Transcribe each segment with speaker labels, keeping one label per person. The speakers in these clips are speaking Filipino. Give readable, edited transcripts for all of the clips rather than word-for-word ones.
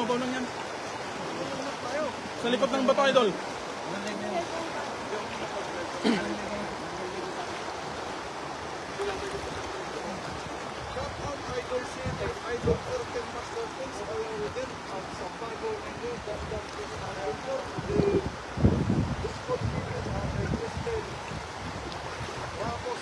Speaker 1: Ibabaw lang yan. Sa likod ng bato, idol.
Speaker 2: Idol Curtain Master Tools, Alawin, at sa bago ninyo, gandang Christmas discontinued ang existed. Tapos,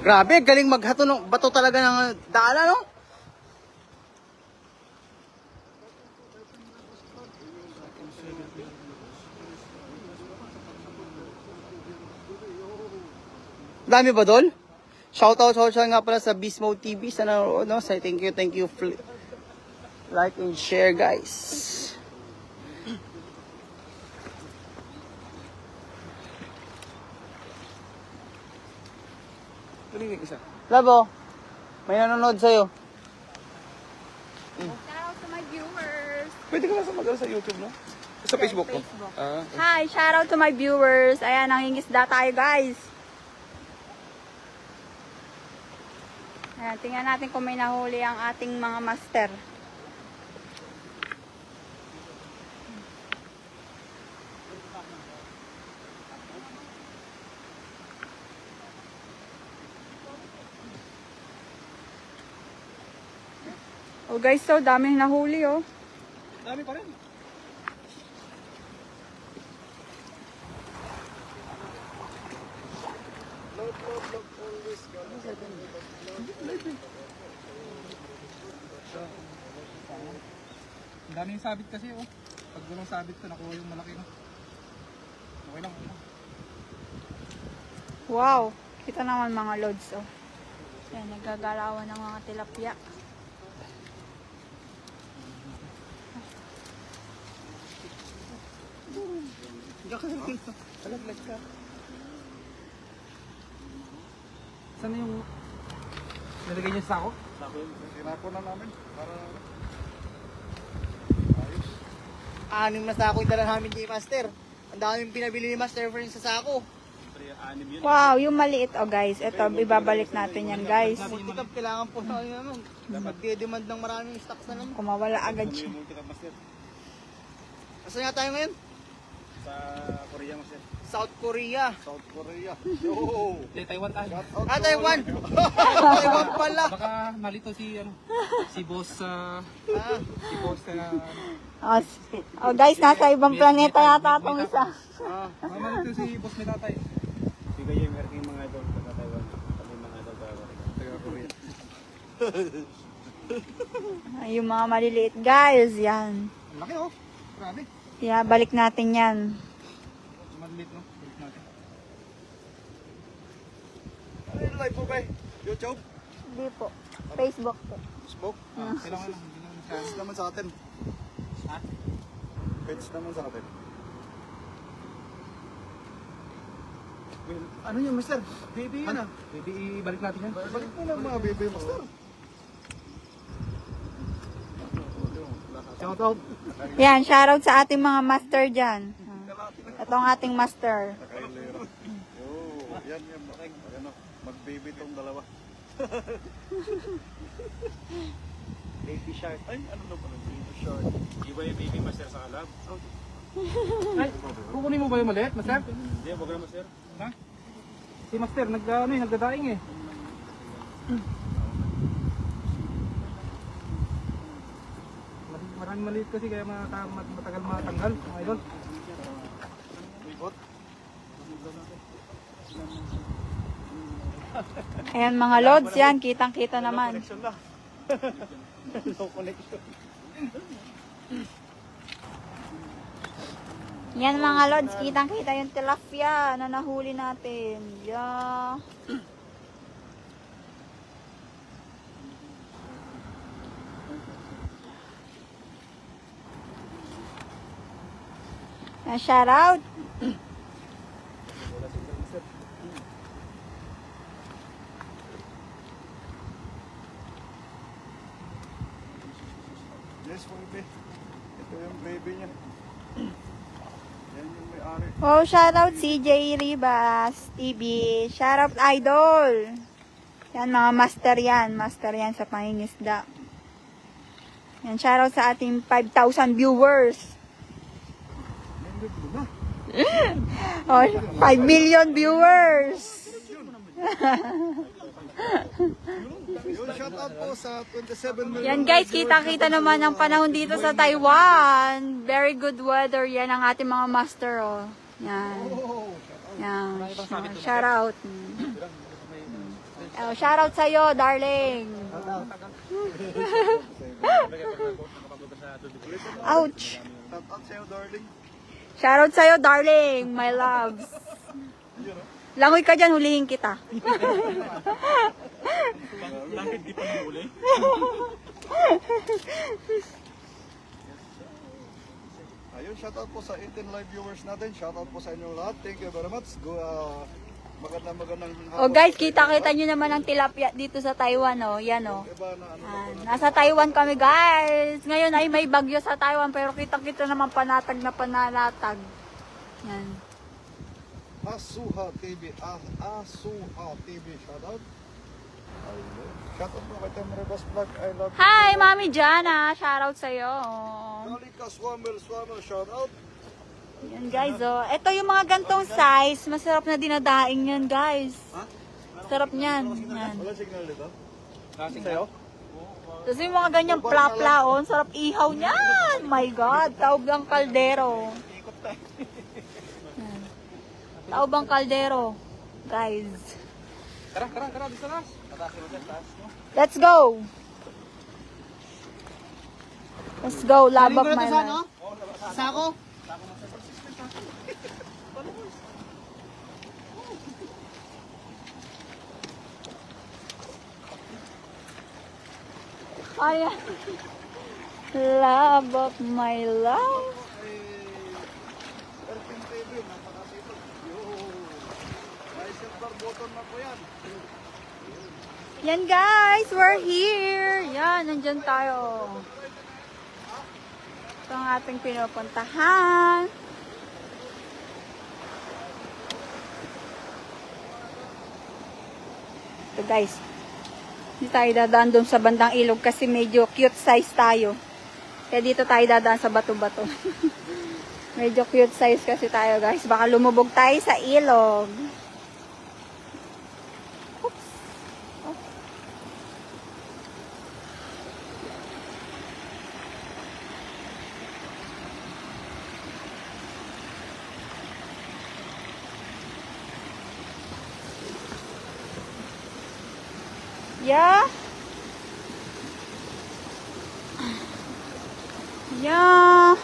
Speaker 3: Grabe, galing maghato ng bato talaga ng daanan, no? Dami ba doon? Shoutout nga pala sa Beast Mode TV sa nanonood, no? Say thank you. Like and share, guys.
Speaker 1: Isa.
Speaker 3: Labo, may nanonood sa'yo.
Speaker 4: Shoutout to my viewers.
Speaker 1: Pwede ka lang sa YouTube, no? Sa Facebook ko.
Speaker 4: Hi, shoutout to my viewers. Ayan, nangingisda tayo, guys. Ayan, tingnan natin kung may nahuli ang ating mga master. Oh guys, so daming nahuli, oh.
Speaker 1: Dami pa rin.
Speaker 2: load, always
Speaker 1: Ang daming sabit kasi, oh. Pag gulong sabit ko, nakuha yung malaki, no? Okay lang.
Speaker 4: Wow, kita naman mga loads, oh. Ayan, nagagalawan ng mga tilapia.
Speaker 1: Alaglag ka. Saan yung nilagay niyo sa sako? Sako yun. Sinako na namin. Para ayos.
Speaker 3: 6 na sako yung dala namin kay Master. Ang daming pinabili ni Master for sa sako.
Speaker 4: Wow, yung maliit, oh guys. Ito, ibabalik natin yan, guys.
Speaker 3: Multicap, kailangan po na naman. Magdi-demand ng maraming stocks na naman.
Speaker 4: Kung mawala agad siya.
Speaker 3: Saan nga tayo ngayon?
Speaker 1: Sa Korea, Master.
Speaker 3: South Korea.
Speaker 2: South Korea. Yo!
Speaker 1: Taiwan tayo.
Speaker 3: Taiwan! Taiwan pala!
Speaker 1: Baka malito si boss si boss
Speaker 4: Oh, oh guys, nasa ibang planeta yata itong isa.
Speaker 1: baka malito si boss ni tatay.
Speaker 2: Sige yung working mga idol sa Taiwan. Kami mga idol taga Korea.
Speaker 4: Ay, yung mga maliliit, guys. Yan.
Speaker 1: Ang laki, oh. Grabe.
Speaker 4: Kaya balik natin yan.
Speaker 1: Maliit, no? Balik natin.
Speaker 2: Ano yung live po ba? YouTube?
Speaker 4: Hindi po. Facebook po.
Speaker 2: Facebook?
Speaker 1: Kailangan lang. Hindi naman siya.
Speaker 2: Page naman sa atin.
Speaker 1: Ha?
Speaker 2: Page naman sa atin.
Speaker 3: Ano yun, Master? Baby yun ah.
Speaker 1: Pwede ibalik natin yan.
Speaker 2: Balik mo lang mga baby master.
Speaker 1: Shoutout.
Speaker 4: Yan, shoutout sa ating mga master dyan. Ito ang ating master.
Speaker 2: Nakailera. Yo, yan. Ayan o, mag-baby tong dalawa.
Speaker 1: Baby shark.
Speaker 2: Ay, ano na pala? Baby shark.
Speaker 1: Iba yung baby master sa kalab. Ay, kukunin mo ba yung maliit, master?
Speaker 2: Hindi, wag na master.
Speaker 1: Ha? Si master, nagdadaing eh. Maraming maliit kasi kaya matagal matanggal, mga idol.
Speaker 4: Ayan mga loads yan, kitang-kita naman.
Speaker 2: Connection na. No connection.
Speaker 4: Yan mga loads, kitang-kita yung tilapia na nahuli natin. Yeah. Shout out.
Speaker 2: Yes, Webe. Ito yung baby niya. Yan yung may-ari.
Speaker 4: Oh, shoutout CJ Ribas TV. Shoutout idol. Yan, mga master yan. Master yan sa pangingisda. Yan, shoutout sa ating 5,000 viewers. Oh, 5 million viewers.
Speaker 2: Yun, shout out po sa 27 million.
Speaker 4: Yan guys, kita-kita naman ang panahon dito sa Taiwan. Very good weather. Yan ang ating mga master, oh. Yan. Yan. Shout out. Oh, shout out sa'yo, darling. Ouch.
Speaker 2: Shout out sa'yo, darling.
Speaker 4: Shout out sa'yo, darling. My loves. Langoy ka dyan, hulihin kita.
Speaker 1: Langit di pa nahuli.
Speaker 2: Ayun, shout out po sa 18 live viewers natin. Shout out po sa inyo lahat. Thank you very much. Magandang
Speaker 4: Oh guys, kita-kita nyo naman ang tilapia dito sa Taiwan, oh. Yan, oh.
Speaker 2: iba na ano.
Speaker 4: Nasa Taiwan kami, guys. Ngayon ay may bagyo sa Taiwan, pero kita-kita naman panatag na pananatag. Yan.
Speaker 2: Asuha TV. Asuha TV. Shout out. Ayun. Shout out po kay Temeribas Vlog. I love you.
Speaker 4: Hi, Mami Jana. Shoutout sa'yo.
Speaker 2: Kalika Swamel. Shout out.
Speaker 4: Yan, guys, oh. Ito yung mga gantong size. Masarap na dinadaing yan, guys. Sarap niyan. Yan.
Speaker 2: Wala signal dito?
Speaker 1: Kasing sa'yo?
Speaker 4: Tapos yung mga ganyang plapla, oh. Sarap ihaw niyan. My God. Taob ang kaldero. Yan. Taob ang kaldero. Guys.
Speaker 1: Tara, dito sa taas.
Speaker 4: Let's go. Let's go. Love of my life.
Speaker 3: Sako?
Speaker 4: Ayan. Love of my life.
Speaker 2: Erping TV. Napakasipag. Yo. May silver button na po yan.
Speaker 4: Yan guys, we're here. Yan, nandyan tayo. Ito ang ating pinupuntahan. Ito guys. Hindi tayo dadaan doon sa bandang ilog kasi medyo cute size tayo. Kaya dito tayo dadaan sa bato-bato. Medyo cute size kasi tayo guys. Baka lumubog tayo sa ilog. Yeah. Yeah.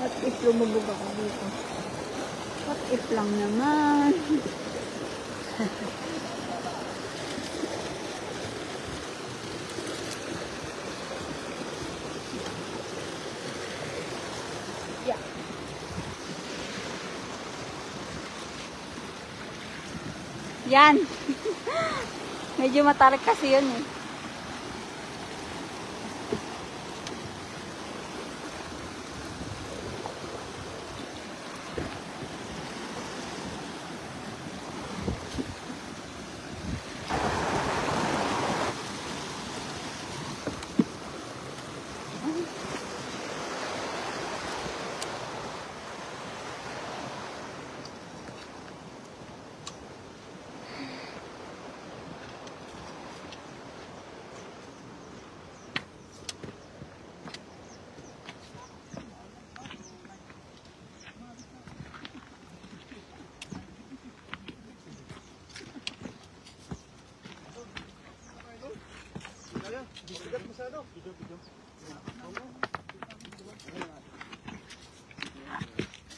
Speaker 4: What if lumubog ako dito? What if lang naman? Yeah. Yan. Medyo matarik kasi yun eh.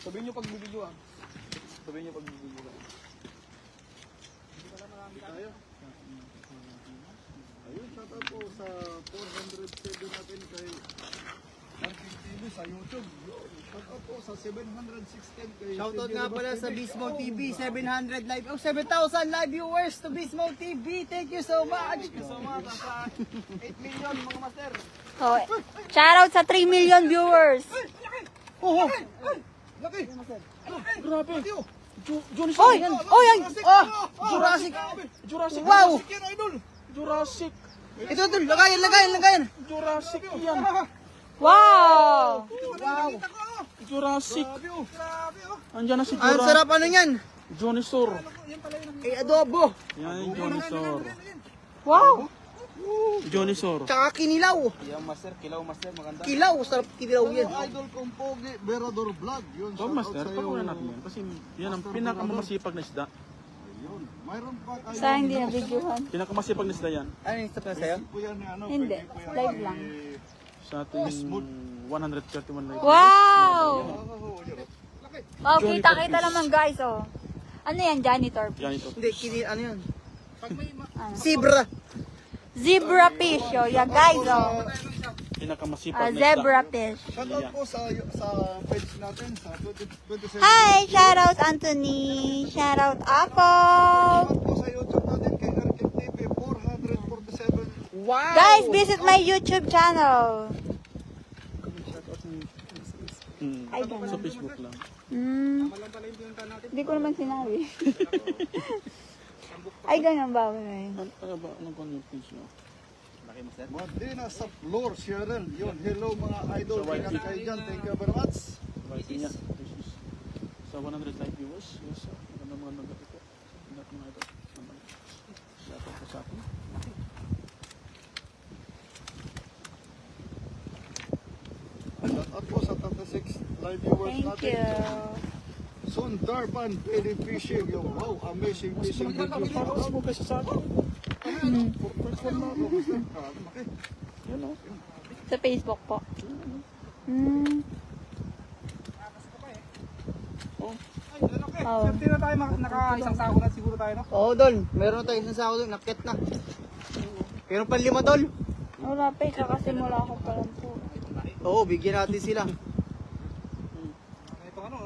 Speaker 1: Sabihin nyo pag bibidyoan. Sabihin nyo pag bibidyoan.
Speaker 2: Ayun, shout out po sa 407 natin kay Erping TV. sa YouTube. Shout out po sa 716 kay
Speaker 3: Shoutout
Speaker 2: CJ
Speaker 3: nga pala
Speaker 2: Rebas
Speaker 3: sa
Speaker 2: TV.
Speaker 3: Bismo TV, 700 live, 7,000 live viewers to Bismo TV. Thank you so much.
Speaker 1: So mga nasa 8 million mga master.
Speaker 4: Oh, shoutout sa 3 million viewers.
Speaker 3: Oh,
Speaker 2: Laki!
Speaker 1: Grabe. Johnny
Speaker 4: Oy, oy, ay.
Speaker 3: Jurassic.
Speaker 1: Jurassic.
Speaker 3: Wow.
Speaker 2: Yan, idol!
Speaker 1: Jurassic.
Speaker 3: Ito, lagayan.
Speaker 1: Jurassic yan.
Speaker 4: Wow.
Speaker 1: Jurassic.
Speaker 2: Grabe oh! Grabe oh!
Speaker 1: Andiyan na si
Speaker 3: Ang
Speaker 1: Jurassic.
Speaker 3: sarap ano yan?
Speaker 1: Johnnysaur.
Speaker 3: Eh, adobo.
Speaker 1: Yan yung Johnnysaur.
Speaker 4: Wow.
Speaker 1: Johnnysaur.
Speaker 3: Tsaka kinilaw.
Speaker 1: Yan master, kilaw master, maganda.
Speaker 3: Kilaw, sarap kinilaw yan.
Speaker 2: Idol kong Pogi, Berador Vlog. Yun,
Speaker 1: So
Speaker 2: shout out
Speaker 1: master,
Speaker 2: sa'yo.
Speaker 1: pakuha natin yan. Kasi yan ang pinakamasipag na isda.
Speaker 2: Yun. Mayroon pa kayo.
Speaker 4: Sayang hindi na videohan.
Speaker 1: Pinakamasipag na isda yan.
Speaker 3: Ano yung stop na sa'yo?
Speaker 2: Po yan, ano,
Speaker 4: Hindi,
Speaker 2: pwede po yan
Speaker 4: live
Speaker 2: kay-
Speaker 4: lang.
Speaker 1: Sa ating 131 live.
Speaker 4: Wow.
Speaker 2: Oh, yun. Laki!
Speaker 4: Oh, kita naman guys, oh. Ano yan, janitor?
Speaker 1: Yan ito.
Speaker 3: Hindi, ano yun? Zebra.
Speaker 4: Zebra fish, oh. Yan guys, oh.
Speaker 1: Pinakamasipag na isda.
Speaker 4: Zebra fish.
Speaker 2: Shout out po sa page natin sa 27.
Speaker 4: Hi, shoutout Anthony. Shoutout Apo.
Speaker 2: Shout out po sa YouTube natin kay Arkin TV 447.
Speaker 3: Wow.
Speaker 4: Guys, visit my YouTube channel. Ay, ganun.
Speaker 1: Sa Facebook lang.
Speaker 4: Hindi ko naman sinabi. Ay, ganun ba?
Speaker 1: Ano ba? Anong kung yung page nyo?
Speaker 2: Madina sa floor, Cheryl. Yun, hello mga idol.
Speaker 1: Sa white
Speaker 2: Ingat kayo dyan. Thank you very much.
Speaker 1: Right niya. Sa 100 live viewers. Yes, maganda mga nagkati po. Ingat mga ito. Shout out po sa akin.
Speaker 2: Shout out po sa 36 live viewers
Speaker 4: Thank
Speaker 2: natin.
Speaker 4: you.
Speaker 2: Sundarban Peli Fishing. Yung wow, amazing fishing videos. Shout out
Speaker 1: mo kasi sa akin.
Speaker 2: Okay.
Speaker 1: Yan o.
Speaker 4: Sa Facebook po. Oh.
Speaker 1: Hindi na tayo naka-isang sako na siguro tayo, no?
Speaker 3: Oo, Dol. Meron na tayo isang sako doon. Nakit na. Meron pa 5, Dol.
Speaker 4: Wala pa, kakasimula ko pa lang po.
Speaker 3: Oo, bigyan natin sila.
Speaker 1: Ito ano,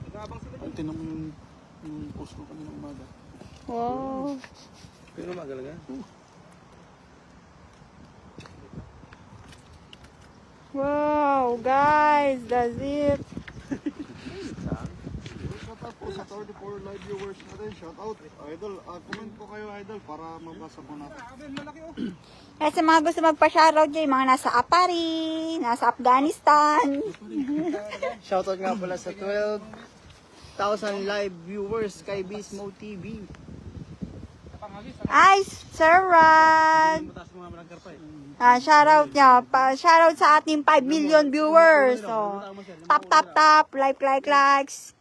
Speaker 1: nag-aabang sila. Ay, tinan mo yung post ko kanina umaga.
Speaker 4: Wow.
Speaker 3: Pero magalaga.
Speaker 4: Wow, guys, that's it.
Speaker 2: Shout out po sa 34 live viewers natin. Shout out. Idol, comment po kayo idol para mabasa po natin.
Speaker 1: Malaki oh.
Speaker 4: Kaya sa mga gusto magpa-shoutout dyan, yung mga nasa Apari, nasa Afghanistan.
Speaker 3: Shoutout nga pala sa 12,000 live viewers kay Bismo TV.
Speaker 4: Ay, Sir Rod.
Speaker 1: Mataas mga malagkar pa eh.
Speaker 4: Shoutout niya. Shoutout sa ating 5 million viewers. So, tap, likes.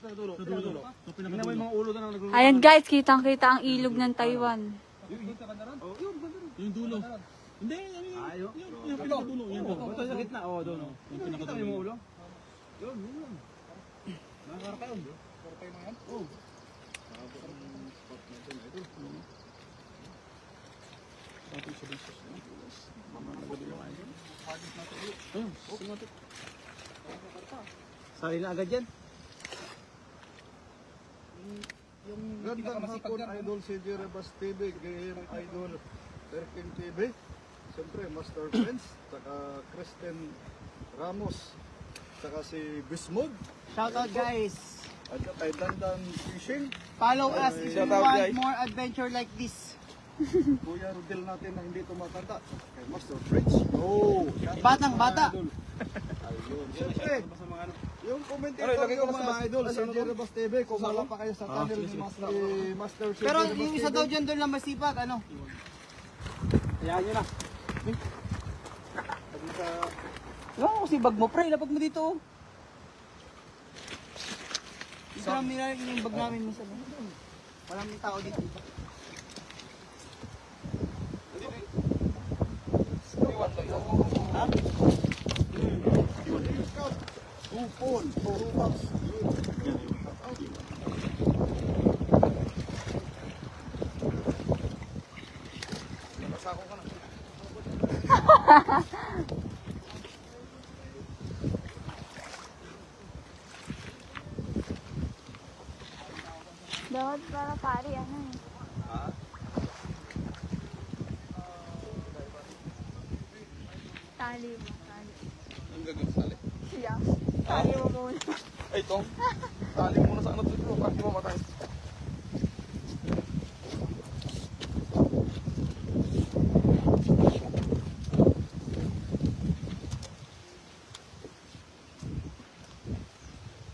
Speaker 1: Sa dulo. Tingnan mo yung mga ulo na nag-ulo.
Speaker 4: Ayan guys, kitang-kita ang ilog ng Taiwan.
Speaker 1: Yung dulo. Hindi, yung pinakadulo. Yan doon. Ito sa gitna. Oo, doon. Yung pinakadulo. Yung ulo. Yun. Nakakarapa yun. Karapa yun yan? Oo.
Speaker 3: Sali na agad yan.
Speaker 2: Gandang hapon idol CJ Rebas TV, Game Idol Erkin TV. Siyempre Master Friends, saka Kristen Ramos, saka si Bismog.
Speaker 3: Shoutout guys.
Speaker 2: At ay Dandan Fishing.
Speaker 3: Follow us if you want more adventure like this.
Speaker 2: Kuya Rodel natin na hindi tumatanda. Kay Master Friends. Oh,
Speaker 3: Batang bata.
Speaker 2: ayun. Siyempre, yung commentator ko mga idol, CJ Rebas TV, kung wala pa kayo sa channel ni Master CJ
Speaker 3: Pero
Speaker 2: Rebas
Speaker 3: yung isa
Speaker 2: TV.
Speaker 3: daw dyan doon lang masipag, ano?
Speaker 1: Hayaan nyo na.
Speaker 3: Yung kasi bag mo, pre. Lapag mo dito. Isa lang nila yung bag namin minsan. Walang tao dito. Ha?
Speaker 2: Upon, Turupas.
Speaker 4: Pero pare, ano eh.
Speaker 2: Ha?
Speaker 4: Tali mo, tali.
Speaker 2: Ang gagawin sali.
Speaker 4: Siya. Tali mo muna.
Speaker 2: Ay, ito. Tali muna sa ano dito. Para di mamatay.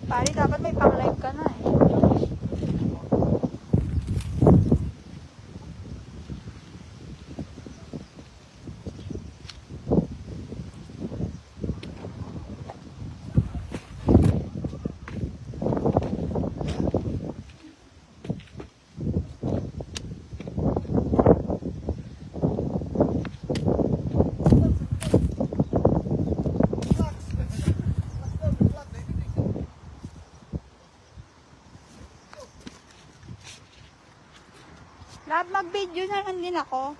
Speaker 4: Pare, dapat may pang-live ka na eh. Lahat mag-video na lang din ako.